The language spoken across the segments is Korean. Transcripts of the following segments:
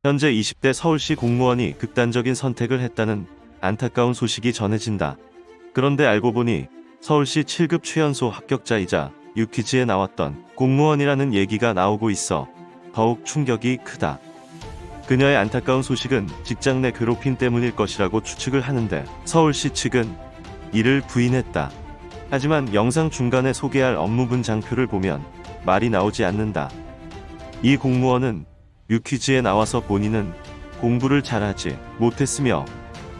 현재 20대 서울시 공무원이 극단적인 선택을 했다는 안타까운 소식이 전해진다. 그런데 알고 보니 서울시 7급 최연소 합격자이자 유퀴즈에 나왔던 공무원이라는 얘기가 나오고 있어 더욱 충격이 크다. 그녀의 안타까운 소식은 직장 내 괴롭힘 때문일 것이라고 추측을 하는데 서울시 측은 이를 부인했다. 하지만 영상 중간에 소개할 업무 분장표를 보면 말이 나오지 않는다. 이 공무원은 유퀴즈에 나와서 본인은 공부를 잘하지 못했으며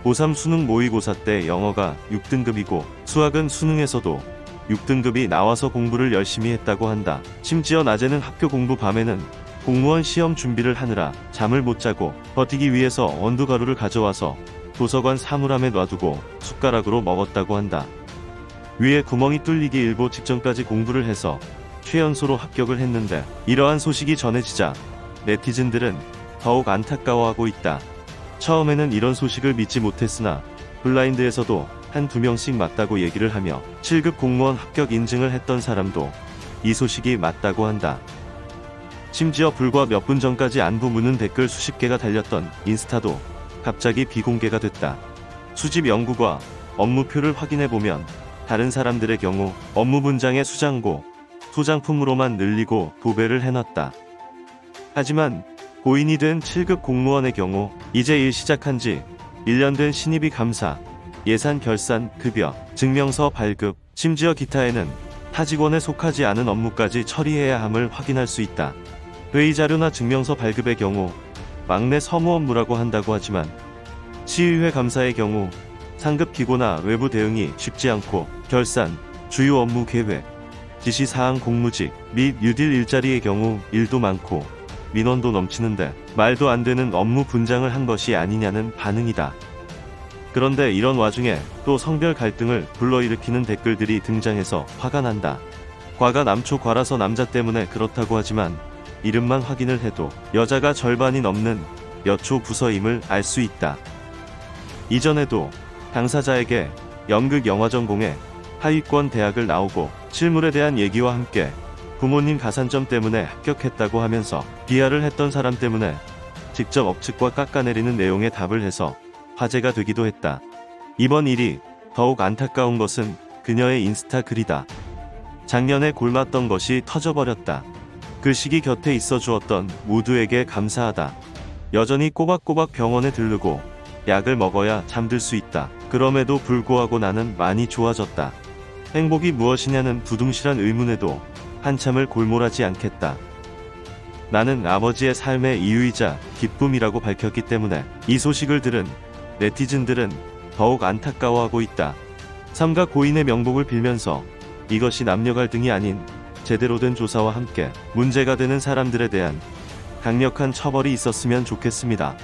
고3 수능 모의고사 때 영어가 6등급이고 수학은 수능에서도 6등급이 나와서 공부를 열심히 했다고 한다. 심지어 낮에는 학교 공부, 밤에는 공무원 시험 준비를 하느라 잠을 못 자고 버티기 위해서 원두가루를 가져와서 도서관 사물함에 놔두고 숟가락으로 먹었다고 한다. 위에 구멍이 뚫리기 일보 직전까지 공부를 해서 최연소로 합격을 했는데 이러한 소식이 전해지자 네티즌들은 더욱 안타까워하고 있다. 처음에는 이런 소식을 믿지 못했으나 블라인드에서도 한두 명씩 맞다고 얘기를 하며 7급 공무원 합격 인증을 했던 사람도 이 소식이 맞다고 한다. 심지어 불과 몇 분 전까지 안부 묻는 댓글 수십 개가 달렸던 인스타도 갑자기 비공개가 됐다. 수집 연구과 업무표를 확인해보면 다른 사람들의 경우 업무 분장의 수장고, 소장품으로만 늘리고 도배를 해놨다. 하지만 고인이 된 7급 공무원의 경우 이제 일 시작한 지 1년 된 신입이 감사, 예산 결산, 급여, 증명서 발급, 심지어 기타에는 타 직원에 속하지 않은 업무까지 처리해야 함을 확인할 수 있다. 회의 자료나 증명서 발급의 경우 막내 서무 업무라고 한다고 하지만 시의회 감사의 경우 상급 기고나 외부 대응이 쉽지 않고 결산, 주요 업무 계획, 지시사항 공무직 및 뉴딜 일자리의 경우 일도 많고 민원도 넘치는데 말도 안 되는 업무 분장을 한 것이 아니냐는 반응이다. 그런데 이런 와중에 또 성별 갈등을 불러일으키는 댓글들이 등장해서 화가 난다. 과가 남초 과라서 남자 때문에 그렇다고 하지만 이름만 확인을 해도 여자가 절반이 넘는 여초 부서임을 알 수 있다. 이전에도 당사자에게 연극 영화 전공에 하위권 대학을 나오고 실물에 대한 얘기와 함께 부모님 가산점 때문에 합격했다고 하면서 비하를 했던 사람 때문에 직접 억측과 깎아내리는 내용의 답을 해서 화제가 되기도 했다. 이번 일이 더욱 안타까운 것은 그녀의 인스타 글이다. 작년에 골맞던 것이 터져버렸다. 그 시기 곁에 있어 주었던 모두에게 감사하다. 여전히 꼬박꼬박 병원에 들르고 약을 먹어야 잠들 수 있다. 그럼에도 불구하고 나는 많이 좋아졌다. 행복이 무엇이냐는 두둥실한 의문에도 한참을 골몰하지 않겠다. 나는 아버지의 삶의 이유이자 기쁨이라고 밝혔기 때문에 이 소식을 들은 네티즌들은 더욱 안타까워하고 있다. 삼가 고인의 명복을 빌면서 이것이 남녀 갈등이 아닌 제대로 된 조사와 함께 문제가 되는 사람들에 대한 강력한 처벌이 있었으면 좋겠습니다.